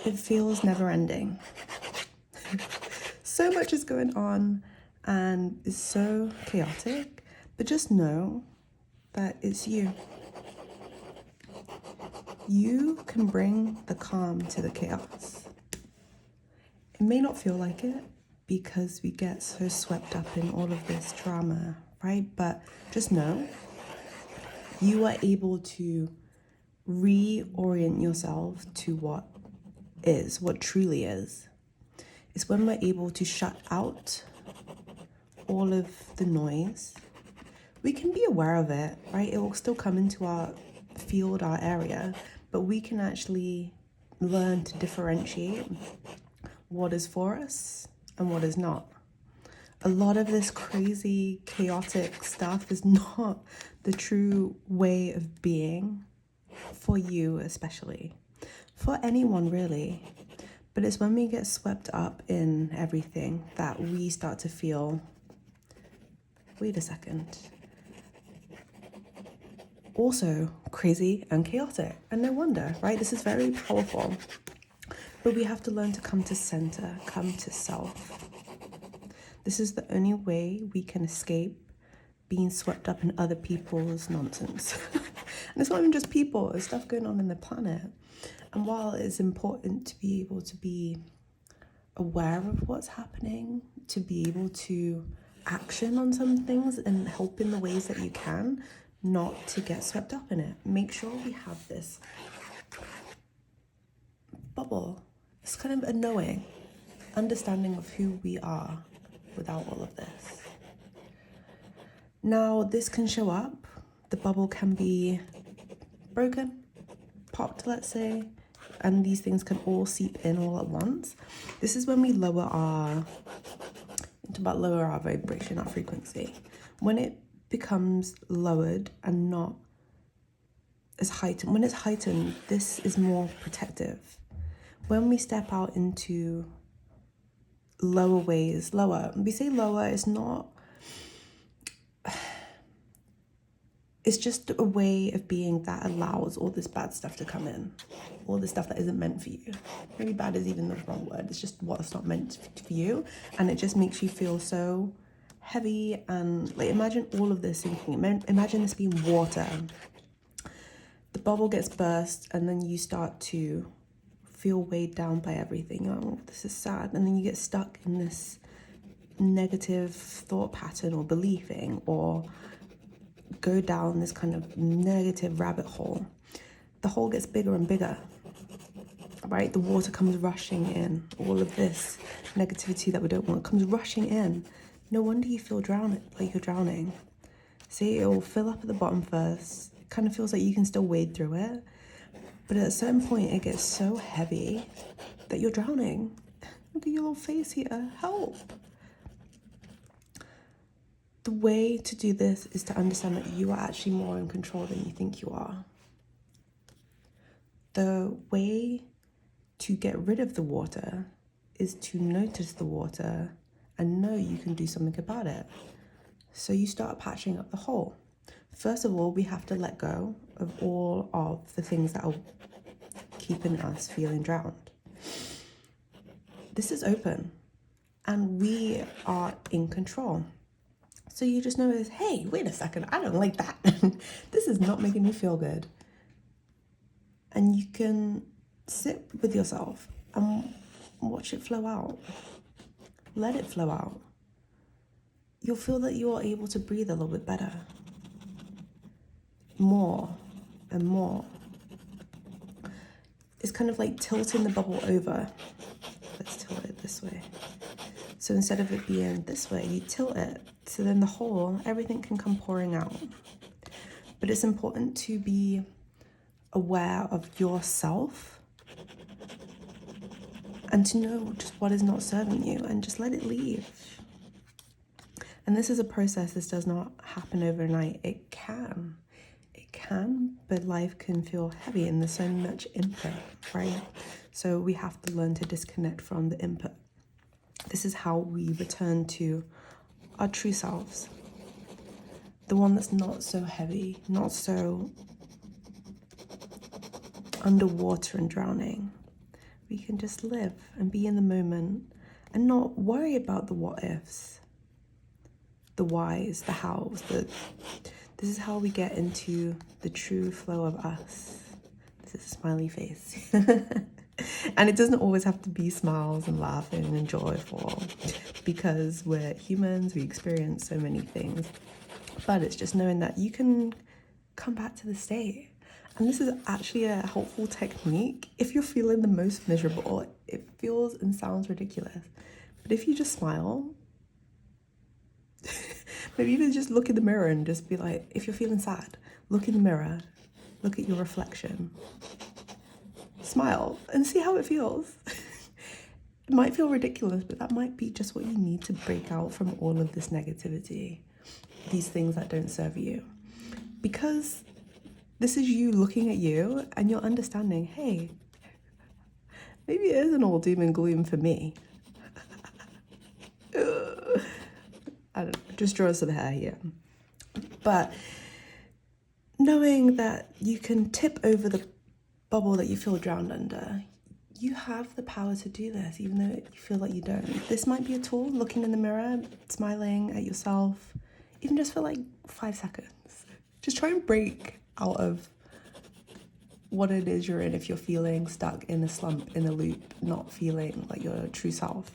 it feels never ending. So much is going on and it's so chaotic, but just know that it's you. You can bring the calm to the chaos. It may not feel like it because we get so swept up in all of this drama, right? But just know you are able to reorient yourself to what is, what truly is. It's when we're able to shut out all of the noise. We can be aware of it, right? It will still come into our field, our area, but we can actually learn to differentiate what is for us and what is not. A lot of this crazy, chaotic stuff is not the true way of being for you, especially for anyone really. But it's when we get swept up in everything that we start to feel, wait a second, also crazy and chaotic. And no wonder, right? This is very powerful. But we have to learn to come to center, come to self. This is the only way we can escape being swept up in other people's nonsense. And it's not even just people, it's stuff going on in the planet. And while it's important to be able to be aware of what's happening, to be able to action on some things and help in the ways that you can, not to get swept up in it. Make sure we have this bubble. It's kind of a knowing, understanding of who we are without all of this. Now, this can show up. The bubble can be broken, popped, let's say, and these things can all seep in all at once. This is when we lower our vibration, our frequency. When it becomes lowered and not as heightened, when it's heightened, this is more protective. When we step out into lower ways, we say lower, it's just a way of being that allows all this bad stuff to come in, all this stuff that isn't meant for you. Maybe bad is even the wrong word. It's just what's not meant for you, and it just makes you feel so heavy. And like, imagine all of this sinking. Imagine this being water. The bubble gets burst, and then you start to feel weighed down by everything. Oh, this is sad. And then you get stuck in this negative thought pattern or believing, or go down this kind of negative rabbit hole. The hole gets bigger and bigger, right? The water comes rushing in. All of this negativity that we don't want comes rushing in. No wonder you feel like you're drowning. See, it will fill up at the bottom first. It kind of feels like you can still wade through it. But at a certain point, it gets so heavy that you're drowning. Look at your little face here. Help. The way to do this is to understand that you are actually more in control than you think you are. The way to get rid of the water is to notice the water and know you can do something about it. So you start patching up the hole. First of all, we have to let go of all of the things that are keeping us feeling drowned. This is open and we are in control. So you just notice, hey, wait a second, I don't like that. This is not making me feel good. And you can sit with yourself and watch it flow out. Let it flow out. You'll feel that you are able to breathe a little bit better. More and more. It's kind of like tilting the bubble over. Let's tilt it this way. So instead of it being this way, you tilt it. So then the whole, everything can come pouring out. But it's important to be aware of yourself and to know just what is not serving you and just let it leave. And this is a process. This does not happen overnight. It can, but life can feel heavy and there's so much input, right? So we have to learn to disconnect from the input. This is how we return to our true selves. The one that's not so heavy, not so underwater and drowning. we can just live and be in the moment and not worry about the what ifs, the whys, the hows. This is how we get into the true flow of us. This is a smiley face. And it doesn't always have to be smiles and laughing and joyful, because we're humans, we experience so many things. But it's just knowing that you can come back to the state. And this is actually a helpful technique if you're feeling the most miserable. It feels and sounds ridiculous, but if you just smile, maybe even just look in the mirror and just be like, if you're feeling sad, look in the mirror, look at your reflection, smile, and see how it feels. It might feel ridiculous, but that might be just what you need to break out from all of this negativity, these things that don't serve you. Because this is you looking at you and you're understanding, hey, maybe it isn't all doom and gloom for me. I don't know, just draws to the hair here. But knowing that you can tip over the bubble that you feel drowned under, you have the power to do this, even though you feel like you don't. This might be a tool, looking in the mirror, smiling at yourself, even just for like 5 seconds. Just try and break out of what it is you're in if you're feeling stuck in a slump, in a loop, not feeling like your true self.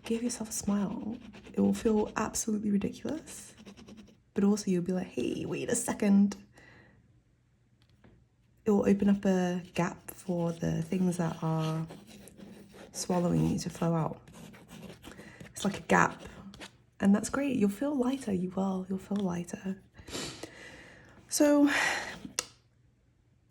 Give yourself a smile. It will feel absolutely ridiculous, but also you'll be like, hey, wait a second. It will open up a gap for the things that are swallowing you to flow out. It's like a gap, and that's great. You'll feel lighter, you'll feel lighter. So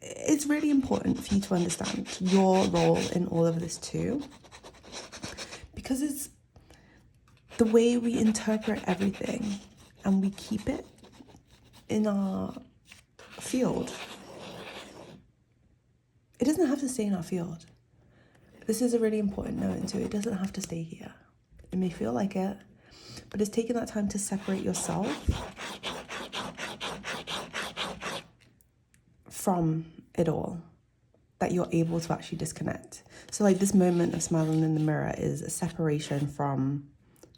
it's really important for you to understand your role in all of this too, because it's the way we interpret everything and we keep it in our field. It doesn't have to stay in our field. This is a really important note too. It doesn't have to stay here. It may feel like it, but it's taking that time to separate yourself from it all, that you're able to actually disconnect. So like this moment of smiling in the mirror is a separation from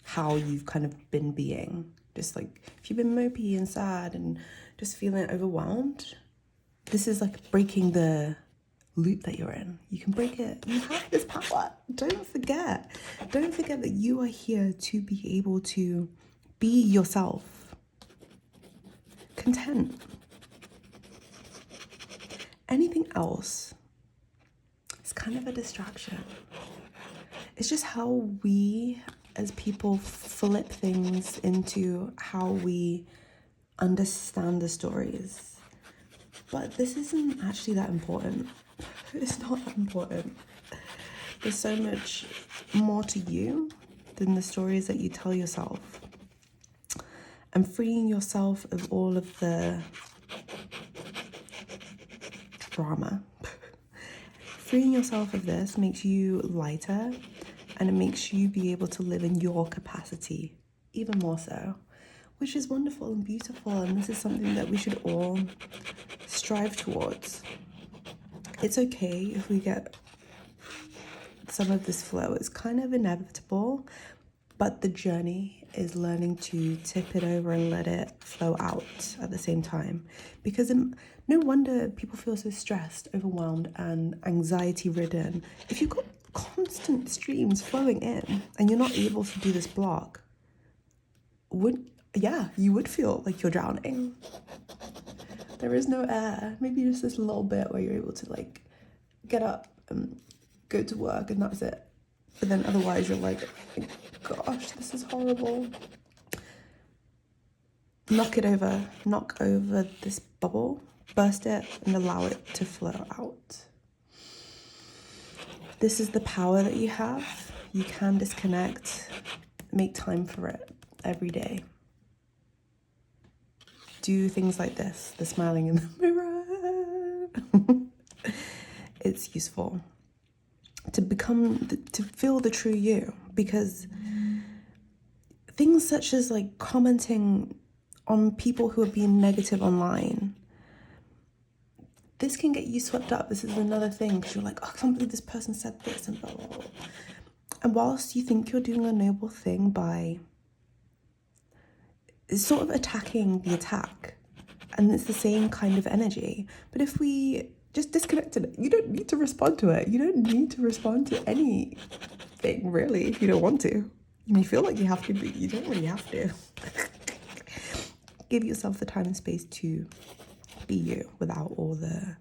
how you've kind of been being. Just like if you've been mopey and sad and just feeling overwhelmed, this is like breaking the loop that you're in. You can break it. You have this power. Don't forget that you are here to be able to be yourself, content. Anything else is kind of a distraction. It's just how we as people flip things into how we understand the stories. But this isn't actually that important. It's not that important. There's so much more to you than the stories that you tell yourself. And freeing yourself of all of the drama. Freeing yourself of this makes you lighter, and it makes you be able to live in your capacity even more so, which is wonderful and beautiful. And this is something that we should all strive towards. It's okay if we get some of this flow. It's kind of inevitable, but the journey is learning to tip it over and let it flow out at the same time. Because no wonder people feel so stressed, overwhelmed, and anxiety-ridden. If you've got constant streams flowing in and you're not able to do this block, you would feel like you're drowning. There is no air. Maybe just this little bit where you're able to like get up and go to work and that's it. But then otherwise you're like, gosh, this is horrible. Knock over this bubble, burst it, and allow it to flow out. This is the power that you have. You can disconnect, make time for it every day. Do things like this, the smiling in the mirror. It's useful to feel the true you, because things such as like commenting on people who are being negative online, this can get you swept up. This is another thing, because you're like, oh, I can't believe this person said this and blah, blah, blah. And whilst you think you're doing a noble thing by sort of attacking the attack, and it's the same kind of energy, but if we just disconnected it, you don't need to respond to it. You don't need to respond to anything, really, if you don't want to. You may feel like you have to, but you don't really have to. Give yourself the time and space to be you without all the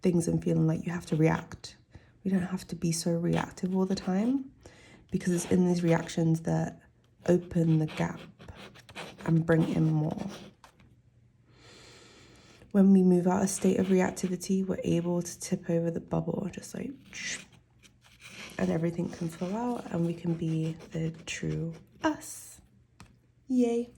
things and feeling like you have to react. We don't have to be so reactive all the time, because it's in these reactions that open the gap and bring in more. When we move out of a state of reactivity, we're able to tip over the bubble, just like, and everything can flow out, and we can be the true us. Yay.